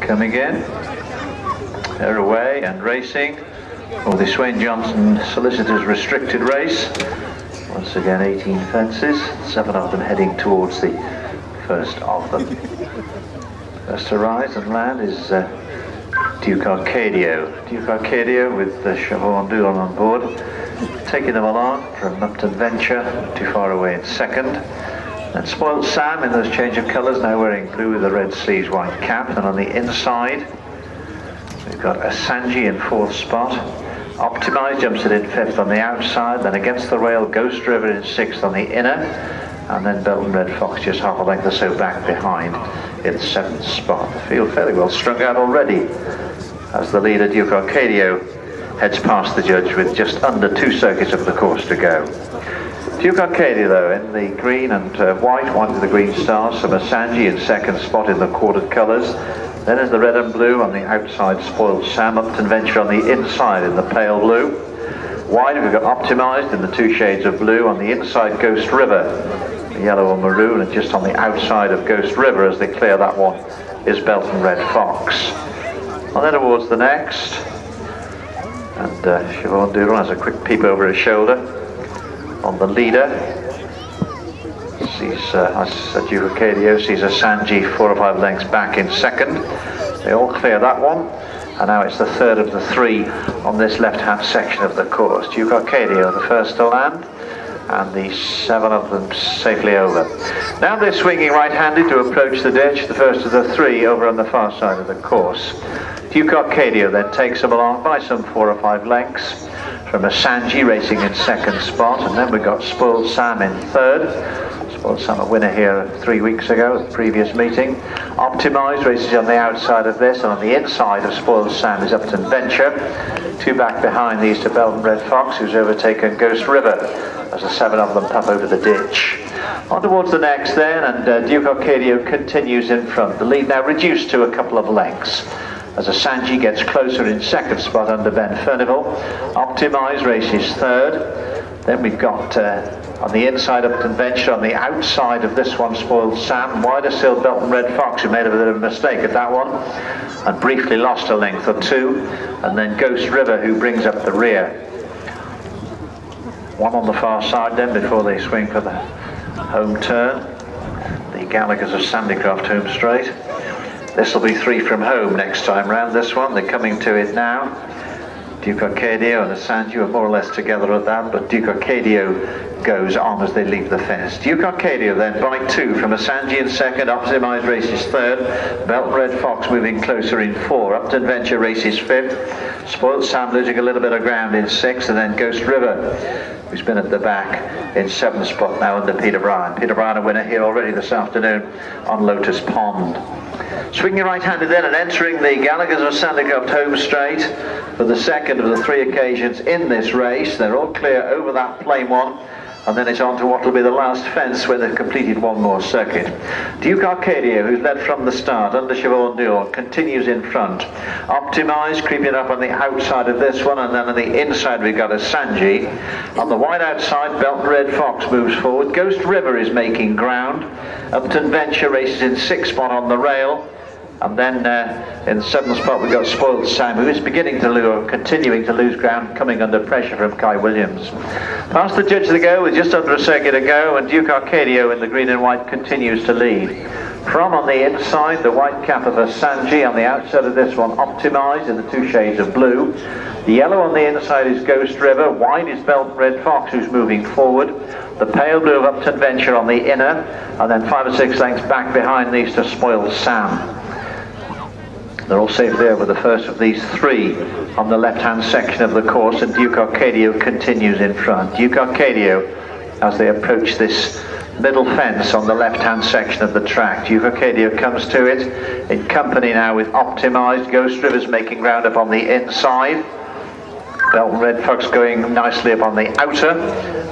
Coming in, they're away and racing for the Swain Johnson Solicitors Restricted Race. Once again 18 fences, 7 of them heading towards the first of them. First to rise and land is Duke Arcadio. Duke Arcadio with Siobhan Doolan on board, taking them along from Upton Venture, not too far away in second. And Spoiled Sam in those change of colours, now wearing blue with a red sleeves, white cap. And on the inside, we've got Asanji in 4th spot. Optimised jumps it in 5th on the outside. Then Against the Rail, Ghost River in 6th on the inner. And then Belton Red Fox just half a length or so back behind in 7th spot. The field fairly well strung out already as the leader, Duke Arcadio, heads past the judge with just under 2 circuits of the course to go. Duke Arcadio, though, in the green and white with the green stars, from Asanji in 2nd spot in the quartered colours. Then is the red and blue on the outside, Spoiled Sam. Upton Venture on the inside in the pale blue. Wide we've got Optimised in the 2 shades of blue. On the inside, Ghost River, the yellow and maroon, and just on the outside of Ghost River as they clear that one is Belton Red Fox. And then towards the next, and Siobhan Doolan has a quick peep over his shoulder on the leader. Sees Duke Arcadio sees Asanji 4 or 5 lengths back in 2nd. They all clear that one, and now it's the 3rd of the 3 on this left-hand section of the course. Duke Arcadio the first to land, and the 7 of them safely over. Now they're swinging right-handed to approach the ditch, the first of the 3 over on the far side of the course. Duke Arcadio then takes them along by some 4 or 5 lengths. From Asanji racing in 2nd spot, and then we've got Spoiled Sam in 3rd. Spoiled Sam a winner here 3 weeks ago at the previous meeting. Optimised races on the outside of this, and on the inside of Spoiled Sam is Upton Venture. 2 back behind these to Belton Red Fox, who's overtaken Ghost River as the 7 of them puff over the ditch. On towards the next then, and Duke Arcadio continues in front. The lead now reduced to a couple of lengths as Asanji gets closer in 2nd spot under Ben Furnival. Optimised races 3rd. Then we've got on the inside Upton Venture, on the outside of this one Spoiled Sam. Wider still Belton Red Fox, who made a bit of a mistake at that one and briefly lost a length or 2. And then Ghost River, who brings up the rear. One on the far side then before they swing for the home turn. The Gallagher's of Sandycroft home straight. This will be 3 from home next time round, this one. They're coming to it now. Duke Arcadio and Asanji are more or less together at that, but Duke Arcadio goes on as they leave the fence. Duke Arcadio then by 2 from Asanji in 2nd, Optimised races 3rd, Belton Red Fox moving closer in 4, Upton Venture races 5th, Spoiled Sam losing a little bit of ground in 6th, and then Ghost River, who's been at the back in 7th spot now under Peter Bryan. Peter Bryan a winner here already this afternoon on Lotus Pond. Swinging right-handed then and entering the Gallagher's of Sandycroft home straight for the 2nd of the 3 occasions in this race. They're all clear over that plain one, and then it's on to what will be the last fence where they've completed 1 more circuit. Duke Arcadio, who's led from the start under Siobhan Doolan, continues in front. Optimised, creeping up on the outside of this one, and then on the inside we've got Asanji. On the wide outside, Belton Red Fox moves forward. Ghost River is making ground. Upton Venture races in 6th spot on the rail. And then in 7th spot we've got Spoiled Sam, who is beginning to lose, or continuing to lose ground, coming under pressure from Kai Williams. Past the judge to go with just under a circuit to go, and Duke Arcadio in the green and white continues to lead. From on the inside, the white cap of Asanji. On the outside of this one, Optimised in the 2 shades of blue. The yellow on the inside is Ghost River. Wide is Belton Red Fox, who's moving forward. The pale blue of Upton Venture on the inner, and then 5 or 6 lengths back behind these to Spoiled Sam. They're all safely over the first of these 3 on the left-hand section of the course, and Duke Arcadio continues in front. Duke Arcadio, as they approach this middle fence on the left-hand section of the track. Duke Arcadio comes to it in company now with Optimised. Ghost River's making ground up on the inside. Belton Red Fox going nicely up on the outer.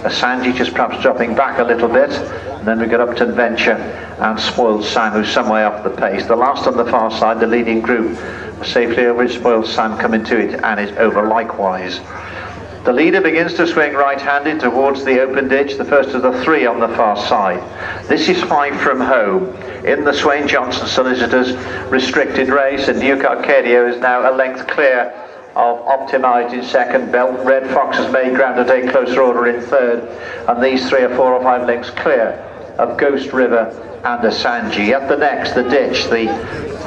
Asanji just perhaps dropping back a little bit. And then we get Upton Venture and Spoiled Sam, who's some way off the pace. The last on the far side, the leading group, safely over. Spoiled Sam coming to it and is over likewise. The leader begins to swing right-handed towards the open ditch, the first of the three on the far side. This is 5 from home in the Swain Johnson Solicitors restricted race, and Duke Arcadio is now a length clear of Optimised in second. Belton Red Fox has made ground to take closer order in third, and these 3 are 4 or 5 lengths clear of Ghost River and Asanji. At the next, the ditch, the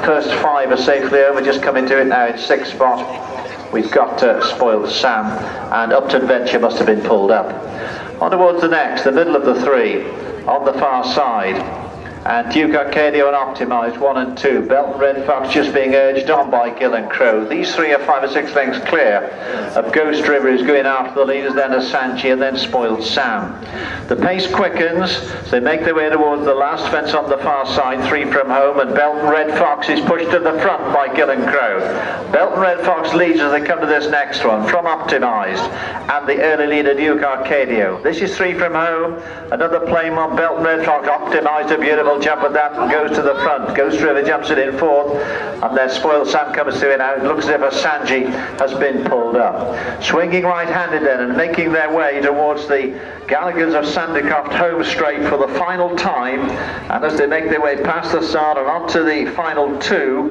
first 5 are safely over, just coming to it now in 6th spot. We've got Spoiled Sam, and Upton Venture must have been pulled up. On towards the next, the middle of the 3, on the far side. And Duke Arcadio and Optimised 1 and 2. Belton Red Fox just being urged on by Gill & Crow. These 3 are 5 or 6 lengths clear of Ghost River, who's going after the leaders, then Asanji, and then Spoiled Sam. The pace quickens, so they make their way towards the last fence on the far side, 3 from home, and Belton Red Fox is pushed to the front by Gill & Crow. Belton Red Fox leads as they come to this next one, from Optimised, and the early leader Duke Arcadio. This is 3 from home, another plain one, Belton Red Fox, Optimised, a beautiful jump with that and goes to the front. Ghost River jumps it in 4th, and then Spoiled Sam comes to it now. It looks as if Asanji has been pulled up. Swinging right-handed then and making their way towards the Gallagher's of Sandycroft home straight for the final time, and as they make their way past the start and onto the final 2,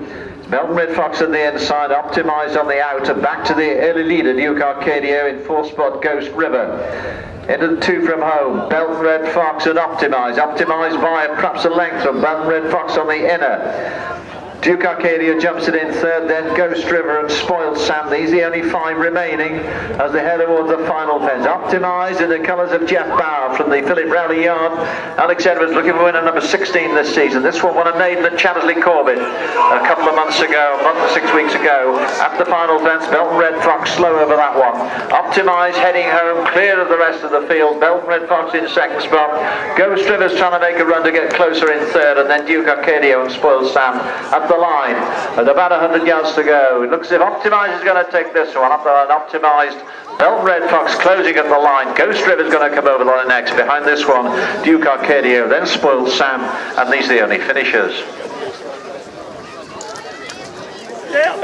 Belton Red Fox on the inside, Optimised on the out, and back to the early leader Duke Arcadio in 4th spot, Ghost River. Into the 2 from home, Belton Red Fox and Optimised. Optimised by perhaps a length from Belton Red Fox on the inner. Duke Arcadio jumps it in 3rd, then Ghost River and Spoiled Sam. These are the only 5 remaining as they head towards the final fence. Optimised in the colours of Jeff Bauer from the Philip Rowley yard. Alex Edwards looking for winner number 16 this season. This one won a maiden at Chatterley Corbett a couple of months ago, a month or 6 weeks ago. At the final fence, Belton Red Fox slow over that one. Optimised heading home, clear of the rest of the field. Belton Red Fox in 2nd spot. Ghost River's trying to make a run to get closer in 3rd, and then Duke Arcadio and Spoiled Sam at the line with about 100 yards to go. It looks as if Optimised is going to take this one up the line. Optimised, Belton Red Fox closing at the line. Ghost River is going to come over the line next. Behind this one, Duke Arcadio, then Spoiled Sam, and these are the only finishers. Yeah,